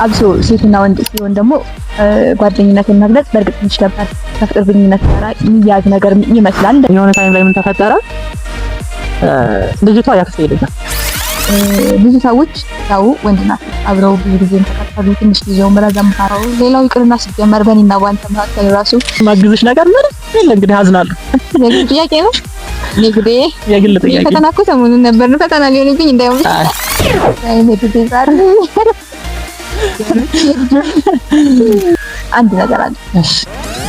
አብሶ ሴትና ወንድ ሲሆን ደግሞ ጓደኝነትን መግለጽ በእርግጥ ትንሽ ከባድ ከፍቅር ግንኙነት ጋር የሚያዝ ነገር ይመስላል። የሆነ ታይም ላይ ምን ተፈጠረ? ልጅቷ ያክስቴ ልጅ ናት። ብዙ ሰዎች ያው ወንድና አብረው ብዙ ጊዜ ተከታተሉ ትንሽ ጊዜው መረዘም ታረው ሌላው ይቅርና ሲጀመር በእኔና ባንተ መካከል ራሱ ማግዝሽ ነገር ምን የለ። እንግዲህ አዝናለሁ። የግል ጥያቄ ነው። የግል ጥያቄ ፈተና እኮ ሰሞኑን ነበር። ፈተና ሊሆንብኝ እንዳይሆን አንድ ነገር አለ።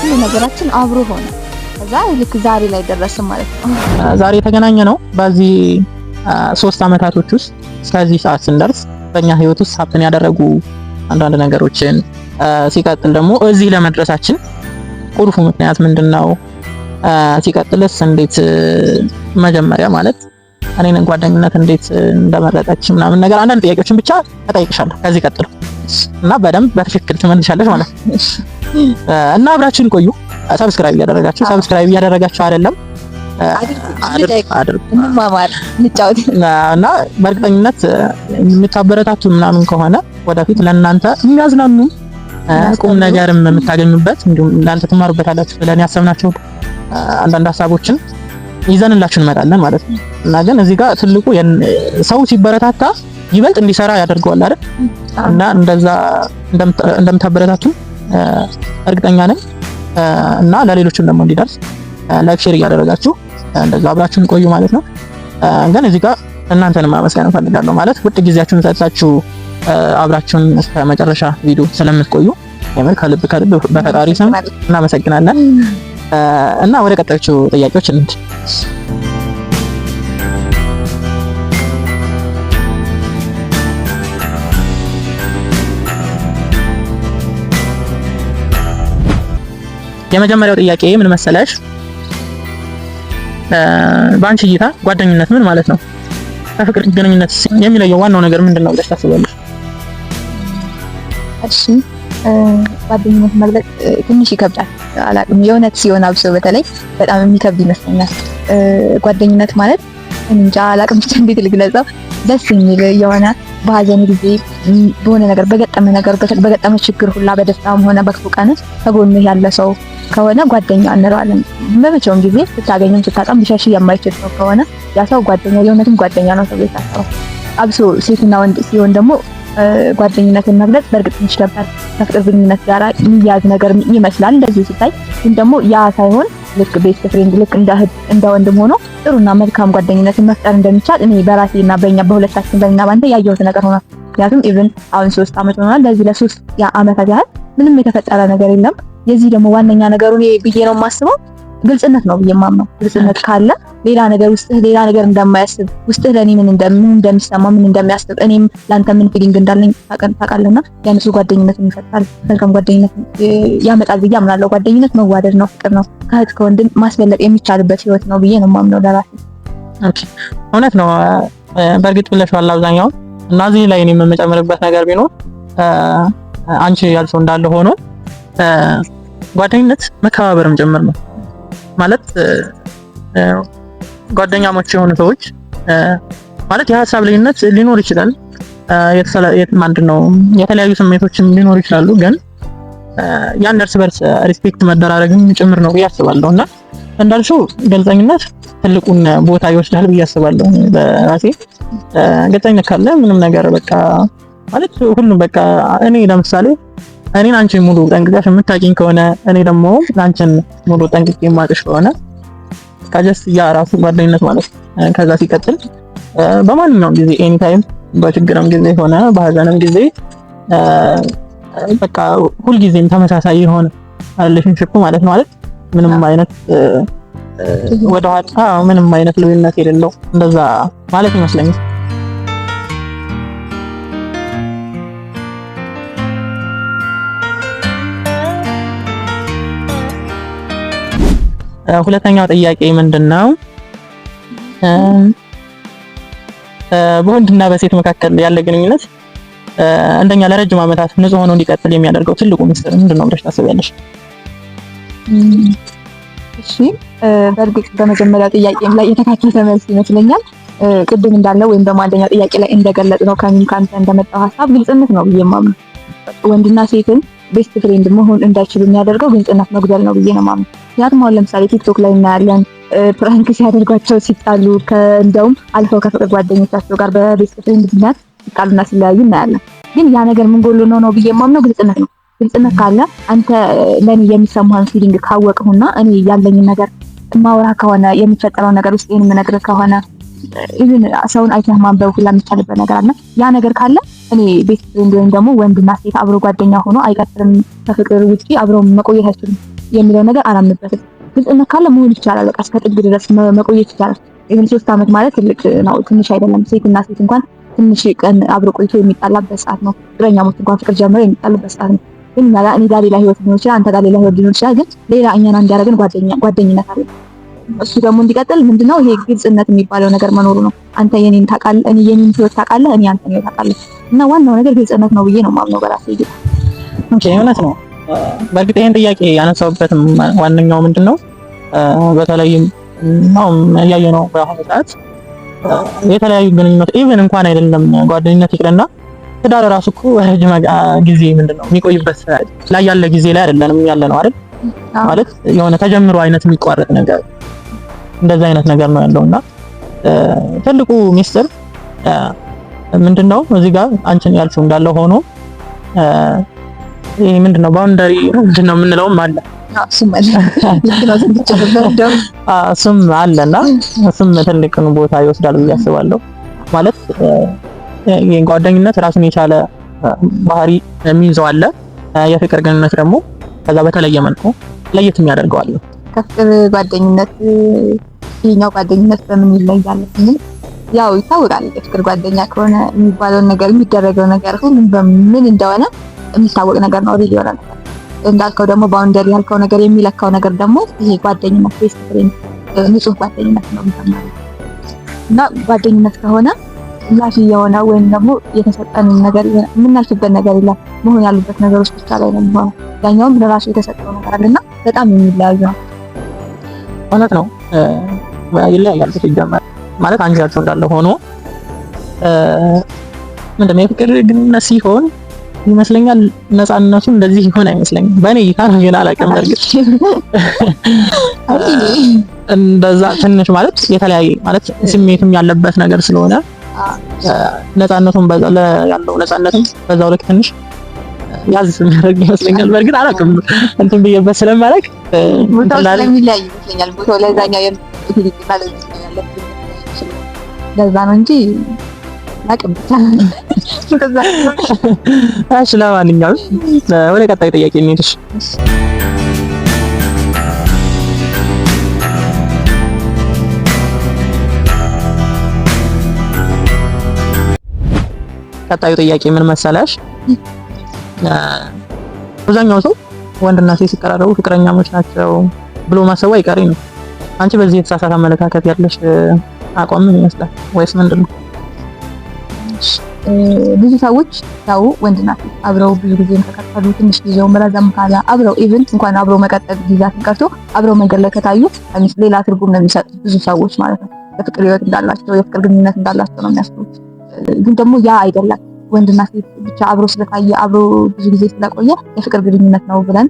ሁሉ ነገራችን አብሮ ሆነ። ከዛ ልክ ዛሬ ላይ ደረስን ማለት ነው። ዛሬ የተገናኘ ነው በዚህ 3 አመታቶች ውስጥ እስከዚህ ሰዓት ስንደርስ በእኛ ህይወት ውስጥ ሀብትን ያደረጉ አንዳንድ ነገሮችን ሲቀጥል ደግሞ እዚህ ለመድረሳችን ቁልፉ ምክንያት ምንድነው? ሲቀጥልስ እንዴት መጀመሪያ ማለት እኔን ጓደኝነት እንዴት እንደመረጠች ምናምን ነገር አንዳንድ ጥያቄዎችን ብቻ እጠይቅሻለሁ ከዚህ ቀጥሎ እና በደንብ በትክክል ትመልሻለሽ ማለት ነው። እና አብራችን ቆዩ። ሰብስክራይብ እያደረጋችሁ አይደለም አድርጉ እንጫወት እና በእርግጠኝነት የምታበረታቱ ምናምን ከሆነ ወደፊት ለእናንተ የሚያዝናኑ ቁም ነገርም የምታገኙበት እንዲሁም እናንተ ትማሩበታላችሁ ብለን ያሰብናቸው አንዳንድ ሀሳቦችን ይዘንላችሁ እንመጣለን ማለት ነው። እና ግን እዚህ ጋር ትልቁ ሰው ሲበረታታ ይበልጥ እንዲሰራ ያደርገዋል አይደል? እና እንደዛ እንደምታበረታቱ እርግጠኛ ነኝ። እና ለሌሎችም ደግሞ እንዲደርስ ላይክ ሼር እያደረጋችሁ እንደዛ አብራችሁን ቆዩ ማለት ነው። ግን እዚህ ጋር እናንተንም ማመስገን እፈልጋለሁ ማለት ውድ ጊዜያችሁን ሰጣችሁ አብራችሁን እስከ መጨረሻ ቪዲዮ ስለምትቆዩ የምር ከልብ በፈጣሪ ስም እናመሰግናለን። እና ወደ ቀጣዮቹ ጥያቄዎች እንሂድ። የመጀመሪያው ጥያቄ ምን መሰለሽ? በአንቺ እይታ ጓደኝነት ምን ማለት ነው? ከፍቅር ግንኙነት የሚለየው ዋናው ነገር ምንድነው ብለሽ ታስባለሽ? እሺ ጓደኝነት መግለጽ ትንሽ ይከብዳል። አላውቅም የእውነት ሲሆን አብሶ በተለይ በጣም የሚከብድ ይመስለኛል። ጓደኝነት ማለት እንጃ አላውቅም ብቻ እንዴት ልግለጸው? ደስ የሚል የሆነ በሀዘን ጊዜ በሆነ ነገር በገጠመ ችግር ሁላ በደስታም ሆነ በክፉ ቀን ከጎንህ ያለ ሰው ከሆነ ጓደኛ እንለዋለን። በመቼውም ጊዜ ስታገኝም ስታጣም ሊሸሽ የማይችል ሰው ከሆነ ያ ሰው ጓደኛ የእውነትም ጓደኛ ነው ተብሎ ይታሰባል። አብሶ ሴትና ወንድ ሲሆን ደግሞ ጓደኝነትን መግለጽ በእርግጥ ትንሽ ከባድ ከፍቅር ግንኙነት ጋር የሚያዝ ነገር ይመስላል እንደዚህ ሲታይ። ግን ደግሞ ያ ሳይሆን ልክ ቤስት ፍሬንድ ልክ እንደ እህት እንደ ወንድም ሆኖ ጥሩና መልካም ጓደኝነትን መፍጠር እንደሚቻል እኔ በራሴና በእኛ በሁለታችን በእኛ ባንተ ያየሁት ነገር ሆኗል። ምክንያቱም ኢቭን አሁን 3 አመት ሆኗል። ለዚህ ለ3 አመታት ያህል ምንም የተፈጠረ ነገር የለም። የዚህ ደግሞ ዋነኛ ነገሩ እኔ ብዬ ነው የማስበው ግልጽነት ነው ብዬ የማምነው። ግልጽነት ካለ ሌላ ነገር እንደማያስብ ውስጥህ ለኔ ምን እንደሚሰማ ምን እንደሚያስብ እኔም ላንተ ምን ፊሊንግ እንዳለኝ ታውቃለህና ያንሱ ጓደኝነትን ይፈጥራል። መልካም ጓደኝነት ያመጣል ብዬ አምናለሁ። ጓደኝነት መዋደድ ነው፣ ፍቅር ነው፣ ከእህት ከወንድም ማስበለጥ የሚቻልበት ህይወት ነው ብዬ ነው የማምነው ለራሴ። ኦኬ እውነት ነው። በእርግጥ ብለሽዋል አብዛኛው እና እዚህ ላይ እኔ የምጨምርበት ነገር ቢኖር አንቺ ያልሽው እንዳለ ሆኖ ጓደኝነት መከባበርም ጭምር ነው ማለት ጓደኛሞች የሆኑ ሰዎች ማለት የሀሳብ ልዩነት ሊኖር ይችላል። የተለያዩ ስሜቶችም ሊኖሩ ይችላሉ። ግን ያን እርስ በርስ ሪስፔክት መደራረግም ጭምር ነው ብዬ አስባለሁ። እና እንዳልሽው ግልጸኝነት ትልቁን ቦታ ይወስዳል ብዬ አስባለሁ። በራሴ ግልጸኝነት ካለ ምንም ነገር በቃ ማለት ሁሉም በቃ እኔ ለምሳሌ እኔን አንቺ ሙሉ ጠንቅቀሽ የምታውቂኝ ከሆነ እኔ ደግሞ አንቺን ሙሉ ጠንቅቄ የማውቅሽ ከሆነ ከጀስት ያ ራሱ ጓደኝነት ማለት ነው። ከዛ ሲቀጥል በማንኛውም ጊዜ ኤኒ ታይም በችግርም ጊዜ ሆነ በሀዘንም ጊዜ በቃ ሁልጊዜም ተመሳሳይ የሆነ ሪሌሽንሺፕ ማለት ነው። ማለት ምንም አይነት ወደኋላ ምንም አይነት ልዩነት የሌለው እንደዛ ማለት ይመስለኛል። ሁለተኛው ጥያቄ ምንድነው? በወንድና በሴት መካከል ያለ ግንኙነት እንደኛ ለረጅም ዓመታት ንጹህ ሆኖ እንዲቀጥል የሚያደርገው ትልቁ ሚስጥር ምንድነው ብለሽ ታስቢያለሽ? እሺ በእርግጥ በመጀመሪያው ጥያቄም ላይ የተካተተ መልስ ይመስለኛል። ቅድም እንዳለው ወይም ደግሞ አንደኛው ጥያቄ ላይ እንደገለጽ ነው ካንተ እንደመጣው ሐሳብ ግልጽነት ነው ብዬ የማምነው። ወንድና ሴትን ቤስት ፍሬንድ መሆን እንዳይችሉ የሚያደርገው ግልጽነት መጉደል ነው ብዬ ነው የማምነው። ምክንያቱም አሁን ለምሳሌ ቲክቶክ ላይ እናያለን ፕራንክ ሲያደርጓቸው ሲጣሉ፣ እንደውም አልፈው ከፍቅር ጓደኞቻቸው ጋር በቤስት ፍሬንድ ምክንያት ሲጣሉና ሲለያዩ እናያለን። ግን ያ ነገር ምን ጎሎ ነው ብዬ የማምነው ግልጽነት ነው። ግልጽነት ካለ አንተ ለኔ የሚሰማህን ፊሊንግ ካወቅሁና እኔ ያለኝን ነገር ማውራ ከሆነ የሚፈጠረው ነገር ውስጥ የምነግርህ ከሆነ ኢቭን ሰውን አይተህ ማንበብ ሁላ የሚቻልበት ነገር አለ። ያ ነገር ካለ እኔ ቤስት ፍሬንድ ወይም ደግሞ ወንድና ሴት አብሮ ጓደኛ ሆኖ አይቀጥልም ከፍቅር ውጪ አብረው መቆየት አይችሉም የሚለው ነገር አላምንበትም። ግልጽነት ካለ መሆን ይቻላል። በቃ እስከ ጥግ ድረስ መቆየት ይቻላል። ኢቭን 3 ዓመት ማለት ትልቅ ነው፣ ትንሽ አይደለም። ሴትና ሴት እንኳን ትንሽ ቀን አብሮ ቆይቶ የሚጣላበት ሰዓት ነው። ፍቅረኛሞች እንኳን ፍቅር ጀምረው የሚጣሉበት ሰዓት ነው። ግን እኔ ጋር ሌላ ህይወት ሊሆን ይችላል፣ አንተ ጋር ሌላ ህይወት ሊሆን ይችላል። ግን ሌላ እኛን እንዲያደርገን ጓደኝነት አለ። እሱ ደግሞ እንዲቀጥል ምንድነው ይሄ ግልጽነት የሚባለው ነገር መኖሩ ነው። አንተ የኔን ታውቃለህ፣ እኔ የኔን ህይወት ታውቃለህ፣ እኔ አንተን ህይወት ታውቃለህ። እና ዋናው ነገር ግልጽነት ነው ብዬ ነው የማምነው በራሴ ይሄ። ኦኬ፣ እውነት ነው። በእርግጥ ይሄን ጥያቄ ያነሳውበትም ዋነኛው ምንድነው በተለይም ነው ያየነው በአሁኑ ሰዓት የተለያዩ ግንኙነት ኢቭን እንኳን አይደለም ጓደኝነት ይቅርና ትዳር ራሱ እኮ ረጅም ጊዜ ምንድነው የሚቆይበት ላይ ያለ ጊዜ ላይ አይደለም ያለ ነው አይደል? ማለት የሆነ ተጀምሮ አይነት የሚቋረጥ ነገር እንደዛ አይነት ነገር ነው ያለውና ትልቁ ሚስጥር ምንድነው እዚህ ጋር አንቺን ያልሽው እንዳለ ሆኖ ይሄ ምንድነው ባውንደሪ ምንድነው የምንለውም አለ። እሱም አለና እሱም ትልቅን ቦታ ይወስዳል ብዬ አስባለሁ። ማለት የጓደኝነት ራሱን የቻለ ባህሪ የሚይዘው አለ። የፍቅር ግንኙነት ደግሞ ከዛ በተለየ መልኩ ለየት የሚያደርገው አለ። ከፍቅር ጓደኝነት ይሄኛው ጓደኝነት በምን ይለያል? ያው ይታወቃል። የፍቅር ጓደኛ ከሆነ የሚባለው ነገር የሚደረገው ነገር ሁሉም በምን እንደሆነ የሚታወቅ ነገር ነው። ሪል ይሆናል። እንዳልከው ደግሞ ባውንደሪ ያልከው ነገር የሚለካው ነገር ደግሞ ይሄ ጓደኝነት ቤስት ፍሬንድ ንጹህ ጓደኝነት ነው የሚባለው። እና ጓደኝነት ከሆነ ላፊ የሆነ ወይም ደግሞ የተሰጠን ነገር የምናልፍበት ነገር የለም። መሆን ያሉበት ነገሮች ብቻ ላይ ነው የሚሆነው። ያኛውም ለራሱ የተሰጠው ነገር አለና በጣም የሚለያዩ ነው። እውነት ነው። ይለያያል ሲጀመር ማለት አንቺ ያልሽው እንዳለ ሆኖ ምንድነው የፍቅር ግንኙነት ሲሆን ይመስለኛል ነፃነቱ እንደዚህ ይሆን አይመስለኝም። በእኔ እይታ ነው ግን አላውቅም። በርግጥ እንደዛ ትንሽ ማለት የተለያየ ማለት ስሜትም ያለበት ነገር ስለሆነ ነፃነቱን በዛ ያለው ነፃነትም በዛው ልክ ትንሽ ያዝ የሚያደርግ ይመስለኛል። በርግጥ አላውቅም እንትን ብዬበት ስለማላውቅ ቦታው ስለሚለያይ ይመስለኛል። ቦታው ለዛኛው የሚፈልግ ይመስለኛል። ለዛ ነው እንጂ አላውቅም። እሺ፣ ለማንኛውም ወደ ቀጣይ ጥያቄ እንሂድ። ቀጣዩ ጥያቄ ምን መሰለሽ? አብዛኛው ሰው ወንድና ሴት ሲቀራረቡ ፍቅረኛሞች ናቸው ብሎ ማሰቡ አይቀሬ ነው። አንቺ በዚህ የተሳሳተ አመለካከት ያለሽ አቋም ምን ይመስላል? ወይስ ምንድነው? ብዙ ሰዎች ያው ወንድና ሴት አብረው ብዙ ጊዜ ከቀጠሉ ትንሽ ጊዜው ረዘም ካለ አብረው ኢቭን እንኳን አብረው መቀጠል ጊዜያትን ቀርቶ አብረው መንገድ ላይ ከታዩ ሌላ ትርጉም ነው የሚሰጡት ብዙ ሰዎች ማለት ነው። የፍቅር ህይወት እንዳላቸው የፍቅር ግንኙነት እንዳላቸው ነው የሚያስቡት። ግን ደግሞ ያ አይደለም። ወንድና ሴት ብቻ አብሮ ስለታየ አብሮ ብዙ ጊዜ ስለቆየ የፍቅር ግንኙነት ነው ብለን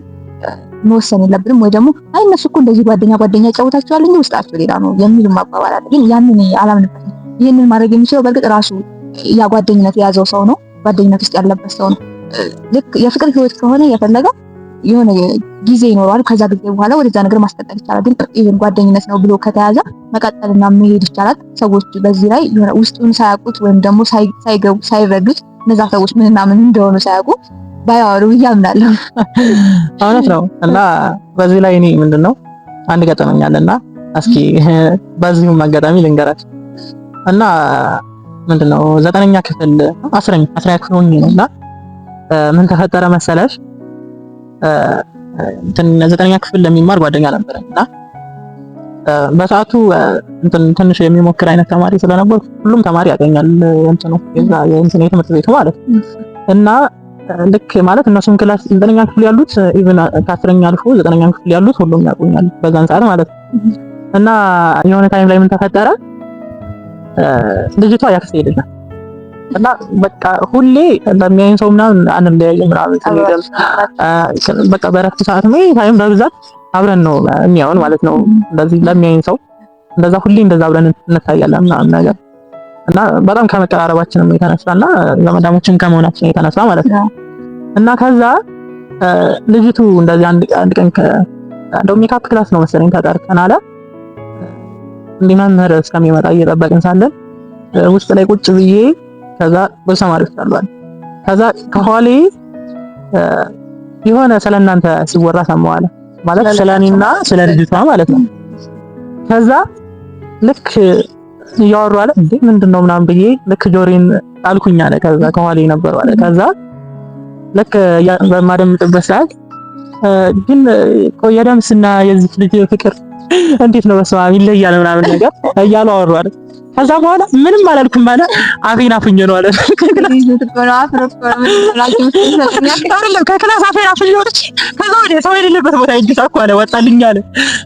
መወሰን የለብንም። ወይ ደግሞ አይ እነሱ እኮ እንደዚህ ጓደኛ ጫወታቸዋል እንጂ ውስጣቸው ሌላ ነው የሚሉ ማባባል አለ። ግን ያንን አላምንበትም። ይህንን ማድረግ የሚችለው በእርግጥ ራሱ ያ ጓደኝነት የያዘው ሰው ነው፣ ጓደኝነት ውስጥ ያለበት ሰው ነው። ልክ የፍቅር ህይወት ከሆነ የፈለገው የሆነ ጊዜ ይኖረዋል። ከዛ ጊዜ በኋላ ወደዛ ነገር ማስቀጠል ይቻላል። ግን ኢቭን ጓደኝነት ነው ብሎ ከተያዘ መቀጠልና መሄድ ይቻላል። ሰዎች በዚህ ላይ የሆነ ውስጡን ሳያውቁት ወይም ደግሞ ሳይረዱት እነዛ ሰዎች ምንና ምን እንደሆኑ ሳያውቁ ባያወሩ ያምናለሁ። እውነት ነው። እና በዚህ ላይ እኔ ምንድነው አንድ ገጠመኛልና እስኪ በዚሁም አጋጣሚ ልንገራችሁ እና ምንድነው 9ኛ ክፍል 10ኛ ክፍል ሆኜ ነውና ምን ተፈጠረ መሰለሽ? 9ኛ ክፍል ለሚማር ጓደኛ ነበረኝና በሰዓቱ ትንሽ የሚሞክር አይነት ተማሪ ስለነበር ሁሉም ተማሪ ያገኛል እንትኑ የትምህርት ቤቱ ማለት እና ልክ ማለት እነሱም ክላስ 9ኛ ክፍል ያሉት ኢቭን ከ10ኛ አልፎ 9ኛ ክፍል ያሉት ሁሉም ያውቁኛል በዛን ሰዓት ማለት እና የሆነ ታይም ላይ ምን ተፈጠረ? ልጅቷ ያክስቴ ልጅ ናት እና በቃ ሁሌ ለሚያይን ሰው ምናምን አንለያይም ምናምን ስለሚደል በቃ በረፍት ሰዓት ነው ታይም በብዛት አብረን ነው የሚያውን ማለት ነው። እንደዚህ ለሚያይን ሰው እንደዛ ሁሌ እንደዛ አብረን እንታያለን ምናምን ነገር እና በጣም ከመቀራረባችንም የተነሳና ዘመዳሞችም ከመሆናችን የተነሳ ማለት ነው። እና ከዛ ልጅቱ እንደዚህ አንድ ቀን እንደው ሜካፕ ክላስ ነው መሰለኝ ተጠርተን አለ እንደ መምህር እስከሚመጣ እየጠበቅን ሳለን ውስጥ ላይ ቁጭ ብዬ ከዛ በሰማሪዎች አሏል ከዛ ከኋላ የሆነ ስለናንተ ሲወራ ሰማዋለ ማለት ስለኔና ስለ ልጅቷ ማለት ነው። ከዛ ልክ እያወሩ አለ እንዴ ምንድነው ምናምን ብዬ ልክ ጆሮዬን ጣልኩኝ አለ። ከዛ ከኋላ ነበር አለ። ከዛ ልክ በማደምጥበት ሰዓት ግን የደምስና የዚህ ልጅ ፍቅር እንዴት ነው በሰው ይለያል ምናምን ነገር እያሉ አወሩ አለ። ከዛ በኋላ ምንም አላልኩም ማለት አፌን አፍኜ ነው አለ። ከክላስ አፌን አፍኜ ወጥቼ ከዛ ወዲያ ሰው የሌለበት ቦታ ይገሳኩ አለ ወጣልኝ አለ።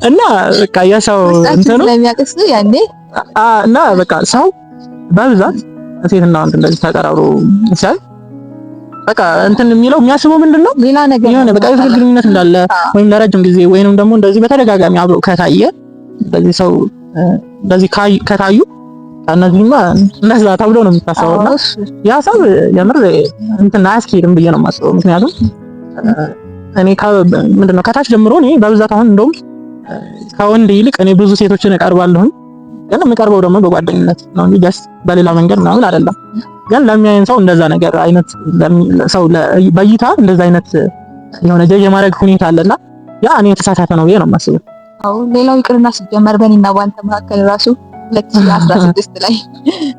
እና በቃ የሰው እንትን ነው ለሚያቀስ ያኔ እና በቃ ሰው በብዛት ሴትና ወንድ እንደዚህ ተቀራርቦ ይሳል በቃ እንትን የሚለው የሚያስበው ምንድነው ሌላ ነገር የሆነ በቃ የፍቅር ግንኙነት እንዳለ ወይም ለረጅም ጊዜ ወይንም ደግሞ እንደዚህ በተደጋጋሚ አብሮ ከታየ እንደዚህ ሰው እንደዚህ ከታዩ እነዚህማ እንደዛ ተብሎ ነው የሚታሰበውና ያ ሰው የምር እንትን አያስኬድም ብዬ ነው የማስበው። ምክንያቱም እኔ ምንድነው ከታች ጀምሮ እኔ በብዛት አሁን እንደውም ከወንድ ይልቅ እኔ ብዙ ሴቶችን እቀርባለሁ። ግን የምቀርበው ደግሞ በጓደኝነት ነው እንጂ ጀስት በሌላ መንገድ ምናምን አይደለም። ግን ለሚያየን ሰው እንደዛ ነገር አይነት ሰው በእይታ እንደዛ አይነት የሆነ ጀጅ የማድረግ ሁኔታ አለና ያ እኔ የተሳሳተ ነው ብዬ ነው የማስበው። አዎ ሌላው ይቅርና ሲጀመር በእኔና ባንተ መካከል ራሱ 2016 ላይ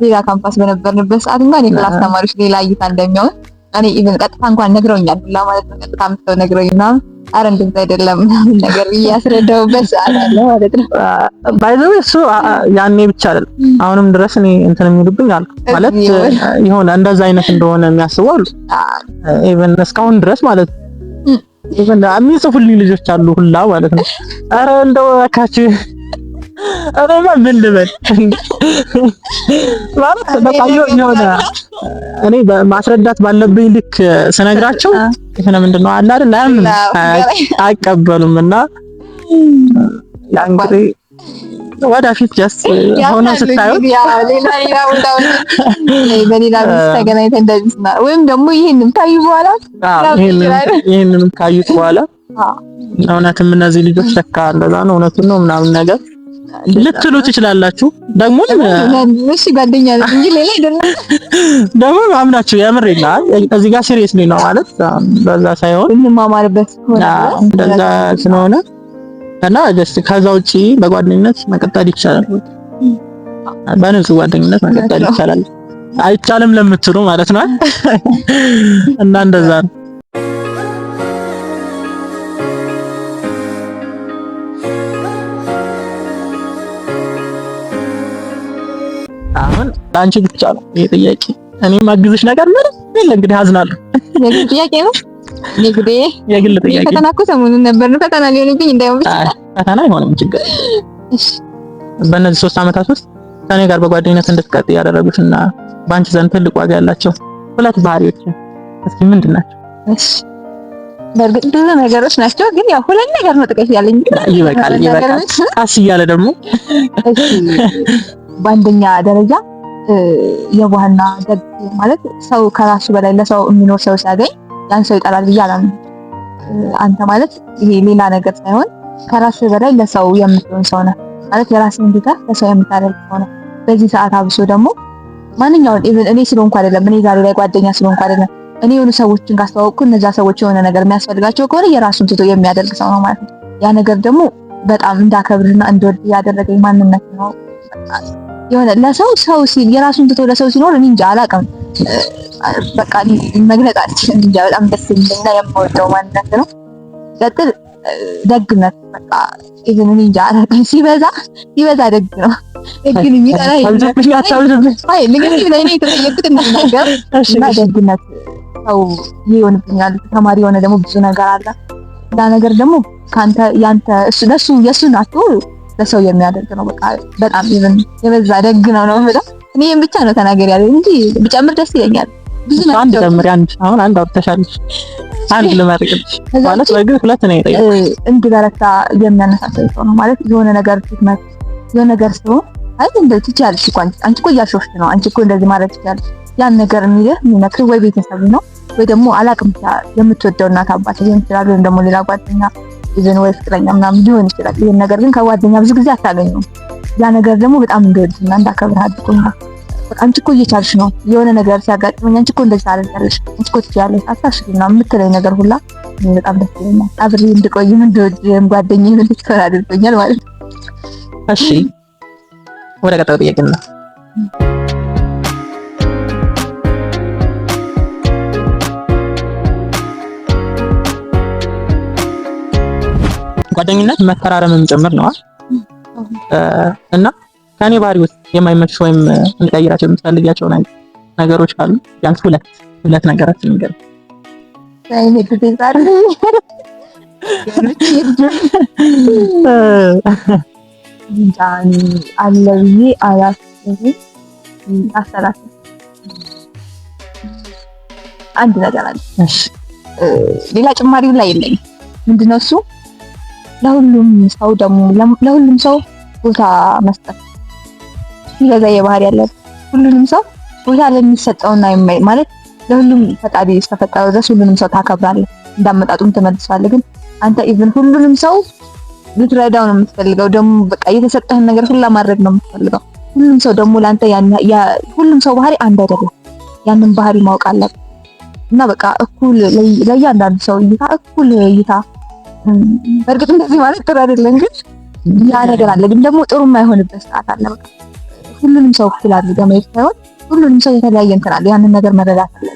ሌላ ካምፓስ በነበርንበት ሰዓት እንኳን የክላስ ተማሪዎች ሌላ እይታ እንደሚሆን እኔ ኢቭን ቀጥታ እንኳን ነግረውኛል ሁላ ማለት ነው። ቀጥታ ምስተው ነግረውኛል ምናምን አረ እንደዛ አይደለም ምናምን ነገር ያስረዳውበት ሰዓት አለ ማለት ነው። ባይዘው እሱ ያኔ ብቻ አይደለም አሁንም ድረስ እኔ እንትን የሚሉብኝ አሉ ማለት ይሆነ እንደዛ አይነት እንደሆነ የሚያስቡ አሉ። ኢቭን እስካሁን ድረስ ማለት ኢቭን የሚጽፉልኝ ልጆች አሉ ሁላ ማለት ነው። አረ እንደው አካች አረማ ምን ልበል ማለት በቃ የሆነ እኔ ማስረዳት ባለብኝ ልክ ስነግራቸው ይሄን ምንድነው አለ አይደል አይቀበሉምና ያ እንግዲህ ወደፊት ጀስት ሆነ ስታዩ ሌላ በሌላ ተገናኝተን እንደዚህ ወይም ደግሞ ይሄንን ታዩ በኋላ ይሄንን ካዩት በኋላ እውነትም እነዚህ ልጆች ተካ እንደዛ ነው እውነቱን ነው ምናምን ነገር ልትሉ ትችላላችሁ። ደግሞ እሺ ጓደኛ ነኝ እንጂ ሌላ አይደለም። ደግሞ አምናችሁ የምር ይላል እዚህ ጋር ሲሪየስ ነው ማለት በዛ ሳይሆን እንማማርበት ሆነ እንደዛ ስለሆነ እና ጀስት ከዛ ውጪ በጓደኝነት መቀጠል ይቻላል። በንጹህ ጓደኝነት መቀጠል ይቻላል። አይቻልም ለምትሉ ማለት ነው እና እንደዛ ነው። አሁን ላንቺ ብቻ ነው ይሄ ጥያቄ። እኔ ማግዝሽ ነገር ምንም የለ። እንግዲህ አዝናለሁ። የግል ጥያቄ ነው። የግል ጥያቄ ፈተና እኮ ሰሞኑን ነበር ነው ፈተና ሊሆንብኝ እንዳይሆን ብቻ ፈተና አይሆንም ችግር። እሺ በእነዚህ 3 አመታት ውስጥ ከኔ ጋር በጓደኝነት እንድትቀጥይ ያደረጉሽና ባንቺ ዘንድ ትልቅ ዋጋ ያላቸው ሁለት ባህሪዎች እስኪ ምንድን ናቸው? እሺ በእርግጥ ብዙ ነገሮች ናቸው፣ ግን ያው ሁለት ነገር ነው ጥቀሽ ያለኝ። ይበቃል። ቃስ እያለ ደግሞ እሺ በአንደኛ ደረጃ የዋህና ደግ ማለት ሰው ከራሱ በላይ ለሰው የሚኖር ሰው ሲያገኝ ያን ሰው ይጠላል ብዬ አላምንም። አንተ ማለት ይሄ ሌላ ነገር ሳይሆን ከራስ በላይ ለሰው የምትሆን ሰው ነህ ማለት የራስህን ትተህ ለሰው የምታደርግ ሰው ነህ። በዚህ ሰዓት አብሶ ደግሞ ማንኛውን ኢቭን እኔ ስለሆንኩ አይደለም እኔ ዛሬ ላይ ጓደኛ ስለሆንኩ አይደለም እኔ የሆኑ ሰዎችን ካስተዋወቅኩ እነዛ ሰዎች የሆነ ነገር የሚያስፈልጋቸው ከሆነ የራሱን ትቶ የሚያደርግ ሰው ነው ማለት ነው። ያ ነገር ደግሞ በጣም እንዳከብርና እንደወድ ያደረገኝ ማንነት ነው። የሆነ ለሰው ሰው ሲል የራሱን ትቶ ለሰው ሲኖር እኔ እንጃ አላውቅም፣ በቃ መግለጽ አልችልም። እንጃ በጣም ደስ የሚልና የምወደው ማንነት ነው። ቀጥል ደግነት በቃ ኢቭን እኔ እንጃ አላውቅም፣ ሲበዛ ደግ ነው። ደግን የሚጠላ አይ ልግጥ ላይ ነው የተጠየቁት ነገር እና ደግነት ሰው ይሆንብኛል። ተማሪ የሆነ ደግሞ ብዙ ነገር አለ። ያ ነገር ደግሞ ካንተ ያንተ ለሱ የሱን አጥቶ ለሰው የሚያደርግ ነው። በቃ በጣም ኢቭን የበዛ ደግ ነው የምለው። እኔም ብቻ ነው ተናገር ያለው እንጂ ብጨምር ደስ ይለኛል። ብዙ ነው አንድ ጨምሪ። አሁን አንድ አውጥተሻለሽ። አንድ ልመርቅልሽ ማለት በግል ሁለት ነው የጠየቀው። እንድበረታ የሚያነሳሳኝ ሰው ነው ማለት የሆነ ነገር ትክመት የሆነ ነገር ሰው አይ እንደው ትችያለሽ እኮ አንቺ እኮ እያሾፍሽ ነው፣ አንቺ እኮ እንደዚህ ማለት ትችያለሽ። ያን ነገር የሚመክር ወይ ቤተሰብ ነው ወይ ደግሞ አላቅም የምትወደው እናት አባት ሊሆን ይችላል፣ ወይም ደግሞ ሌላ ጓደኛ ይዘን ወይ ፍቅረኛ ምናምን ሊሆን ይችላል። ይሄን ነገር ግን ከጓደኛ ብዙ ጊዜ አታገኙም። ያ ነገር ደግሞ በጣም እንደወድና እንዳከብር አድርጎኛል። በቃ አንቺ እኮ እየቻልሽ ነው፣ የሆነ ነገር ሲያጋጥመኝ አንቺ እኮ እንደዚህ ታደርጊያለሽ፣ አንቺ እኮ ትችያለሽ፣ አታስቢና የምትለኝ ነገር ሁላ በጣም ደስ ይለኛል። አብሬ እንድቆይም እንደወድም ጓደኛዬ እንድትሆን አድርጎኛል ማለት ነው። እሺ ወደ ቀጣዩ ጥያቄ ነው። ጓደኝነት መፈራረምም ጭምር ነው እና ከኔ ባህሪ ውስጥ የማይመች ወይም እንቀይራቸው የምትፈልጊያቸው ነገሮች ካሉ ቢያንስ ሁለት ነገራችን ነገር አይኔ ግዴታሪ ጃኒ አለብዬ አላስብ አሰራት አንድ ነገር አለ። እሺ ሌላ ጭማሪው ላይ የለኝም። ምንድነው እሱ? ለሁሉም ሰው ደግሞ ለሁሉም ሰው ቦታ መስጠት ይገዛ የባህሪ ያለ ሁሉንም ሰው ቦታ ለሚሰጠውና ማለት ለሁሉም ፈጣሪ እስከፈጠረው ድረስ ሁሉንም ሰው ታከብራለህ፣ እንዳመጣጡም ትመልሳለህ። ግን አንተ ኢቭን ሁሉንም ሰው ልትረዳው ነው የምትፈልገው፣ ደግሞ በቃ የተሰጠህን ነገር ሁላ ማድረግ ነው የምትፈልገው። ሁሉም ሰው ደግሞ ላንተ ሁሉም ሰው ባህሪ አንድ አይደለም። ያንን ባህሪ ማወቅ አለብህ እና በቃ እኩል ለእያንዳንዱ ሰው እይታ እኩል እይታ። በእርግጥ እንደዚህ ማለት ጥሩ አይደለም፣ ግን ያ ነገር አለ። ግን ደግሞ ጥሩ የማይሆንበት ሰዓት አለ። በቃ ሁሉንም ሰው እኩል አድርገህ ማየት ሳይሆን ሁሉንም ሰው የተለያየ እንትን አለ። ያንን ነገር መረዳት አለ።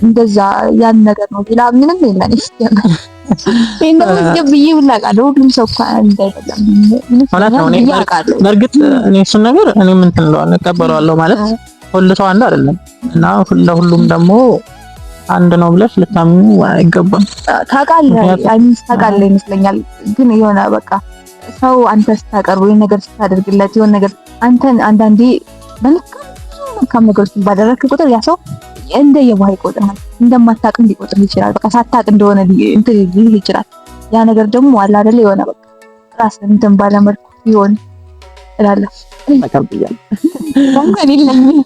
እንደዛ ያን ነገር ነው። ሌላ ምንም የለም። ይስተካከል እንደዚህ ብዬ ሁላቃለሁ። ሁሉም ሰው እኮ አንድ አይደለም ማለት ነው። በእርግጥ እኔ እሱን ነገር እኔም እንትን እለዋለሁ እቀበለዋለሁ። ማለት ሁሉ ሰው አንድ አይደለም እና ለሁሉም ደግሞ አንድ ነው ብለሽ ልታምኑ አይገባም። ታውቃለህ ይመስለኛል። ግን የሆነ በቃ ሰው አንተ ስታቀርብ የሆነ ነገር ስታደርግለት የሆነ ነገር አንተን አንዳንዴ መልካም ነገሮች ባደረግክ ቁጥር ያ ሰው እንደ የባህሪ ይቆጥራል። እንደማታውቅ ሊቆጥር ይችላል። በቃ ሳታውቅ እንደሆነ እንትን ሊል ይችላል። ያ ነገር ደግሞ አለ አይደል የሆነ በቃ ራስን እንትን ባለመልኩ ይሆን እላለሁ። ተቀብያለሁ። እንኳን የለኝም።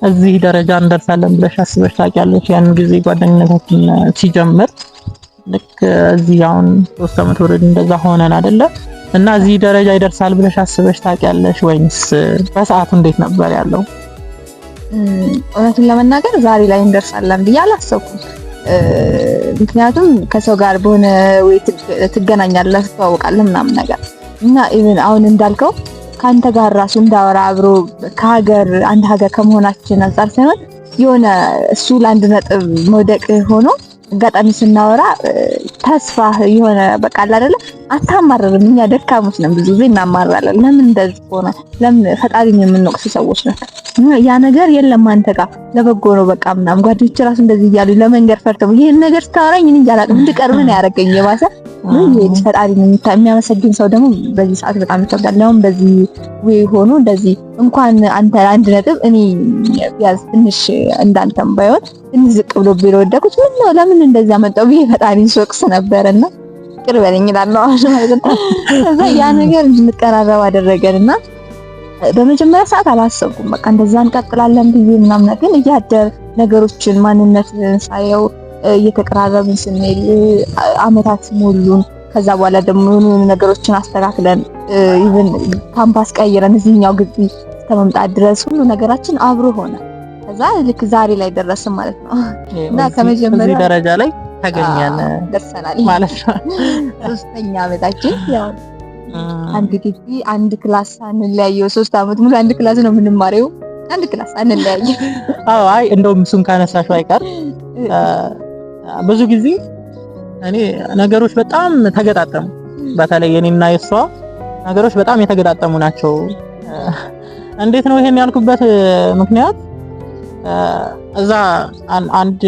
እዚህ ደረጃ እንደርሳለን ብለሽ አስበሽ ታውቂያለሽ? ያን ጊዜ ጓደኝነታችን ሲጀምር ልክ እዚህ አሁን 3 ዓመት ወረድ እንደዛ ሆነን አይደለ? እና እዚህ ደረጃ ይደርሳል ብለሽ አስበሽ ታውቂያለሽ ወይንስ በሰዓቱ እንዴት ነበር ያለው? እውነቱን ለመናገር ዛሬ ላይ እንደርሳለን ብዬ አላሰብኩም። ምክንያቱም ከሰው ጋር በሆነ ወይ ትገናኛለህ፣ ትተዋወቃለህ ምናምን ነገር እና ኢቭን አሁን እንዳልከው ካንተ ጋር ራሱ እንዳወራ አብሮ አንድ ሀገር ከመሆናችን አንፃር ሳይሆን የሆነ እሱ ለአንድ ነጥብ መውደቅ ሆኖ አጋጣሚ ስናወራ ተስፋ የሆነ በቃ አይደለ አታማረርም። እኛ ደካሞች ነን፣ ብዙ ጊዜ እናማራለን። ለምን እንደዚህ ሆነ? ለምን ፈጣሪን የምንወቅስ ሰዎች ነን። ያ ነገር የለም አንተ ጋር ለበጎ ነው በቃ ምናምን። ጓደኞቼ ራሱ እንደዚህ እያሉ ለመንገር ፈርተው ይሄን ነገር ስታወራኝ እኔ አላውቅም እንድቀርብ ነው ያደረገኝ የባሰ ፈጣሪን የሚያመሰግን ሰው ደግሞ በዚህ ሰዓት በጣም ይከብዳል። ነው በዚህ ወይ ሆኖ እንደዚህ እንኳን አንተ አንድ ነጥብ እኔ ቢያዝ ትንሽ እንዳንተም ባይሆን ትንሽ ዝቅ ብሎ ቢወደቁት ምን ነው ለምን እንደዚህ አመጣው ብዬ ፈጣሪን ሶቅስ ነበርና ቅር በለኝ እላለሁ ማለት ነው። ከዛ ያ ነገር እንድንቀራረብ አደረገንና በመጀመሪያ ሰዓት አላሰብኩም በቃ እንደዛ እንቀጥላለን ብዬ ምናምን፣ ግን እያደር ነገሮችን ማንነት ሳየው እየተቀራረብን ስንል አመታት ሞሉን። ከዛ በኋላ ደግሞ የሆኑ ነገሮችን አስተካክለን ኢቭን ካምፓስ ቀይረን እዚህኛው ግቢ እስከመምጣት ድረስ ሁሉ ነገራችን አብሮ ሆነ። ከዛ ልክ ዛሬ ላይ ደረስን ማለት ነው። እና ከመጀመሪያ እዚህ ደረጃ ላይ ተገኘን ደርሰናል ማለት ነው። 3ኛ ዓመታችን ያው አንድ ግቢ አንድ ክላስ አንለያየው። 3 ዓመት ሙሉ አንድ ክላስ ነው የምንማረው። አንድ ክላስ አንለያየው። አዎ አይ እንደውም እሱን ካነሳሽው አይቀር ብዙ ጊዜ እኔ ነገሮች በጣም ተገጣጠሙ። በተለይ እኔና የሷ ነገሮች በጣም የተገጣጠሙ ናቸው። እንዴት ነው ይሄን ያልኩበት ምክንያት እዛ አንድ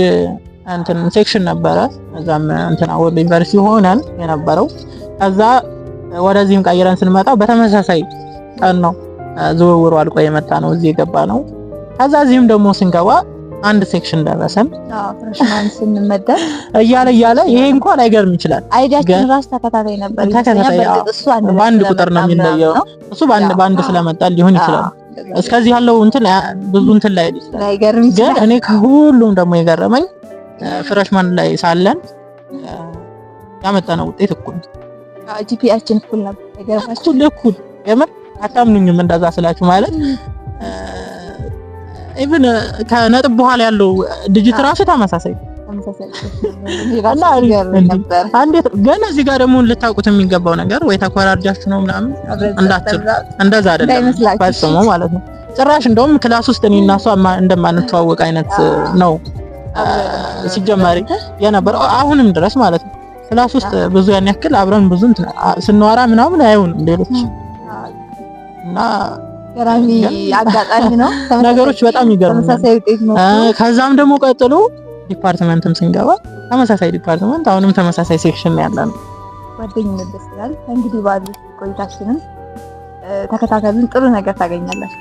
እንትን ሴክሽን ነበረ እዛም እንትና ወሎ ዩኒቨርሲቲ ሆነን የነበረው። ከዛ ወደዚህም ቀይረን ስንመጣ በተመሳሳይ ቀን ነው ዝውውሩ አልቆ የመጣ ነው እዚህ የገባ ነው። ከዛ እዚህም ደግሞ ስንገባ አንድ ሴክሽን ደረሰን። ፍሬሽማን ስንመደብ እያለ ይሄ እንኳን አይገርም ይችላል። አይዲያችን ራስ ተከታታይ ነበር። እሱ በአንድ ቁጥር ነው የሚለየው። እሱ በአንድ ስለመጣ ሊሆን ይችላል። እስከዚህ ያለው እንትን ብዙ እንትን ላይ አይገርም ይችላል። ግን እኔ ከሁሉም ደግሞ የገረመኝ ፍሬሽማን ላይ ሳለን ያመጣነው ውጤት እኩል ጂፒኤያችን እኩል ነበር። አይገርማችሁ? እኩል የምር አታምኑኝም እንደዛ ስላችሁ ማለት ኢቭን ከነጥብ በኋላ ያለው ዲጂት ራሱ ተመሳሳይ ነበር። ግን እዚህ ጋር ደግሞ ልታውቁት የሚገባው ነገር ወይ ተኮራርጃችሁ ነው ምናምን እንዳትሉ፣ እንደዛ አይደለም ፈጽሞ ማለት ነው። ጭራሽ እንደውም ክላስ ውስጥ እኔ እና እሷ እንደማንተዋወቅ አይነት ነው ሲጀመር የነበረው አሁንም ድረስ ማለት ነው። ክላስ ውስጥ ብዙ ያን ያክል አብረን ብዙ ስንዋራ ምናምን አይሆንም ሌሎች እና ገራሚ አጋጣሚ ነው። ነገሮች በጣም ይገርማሉ። ተመሳሳይ ውጤት ነው። ከዛም ደግሞ ቀጥሎ ዲፓርትመንትም ስንገባ ተመሳሳይ ዲፓርትመንት፣ አሁንም ተመሳሳይ ሴክሽን ያለነው ጓደኝነት ደስ ይላል። እንግዲህ ባሉት ቆይታችንን ተከታተሉን፣ ጥሩ ነገር ታገኛላችሁ።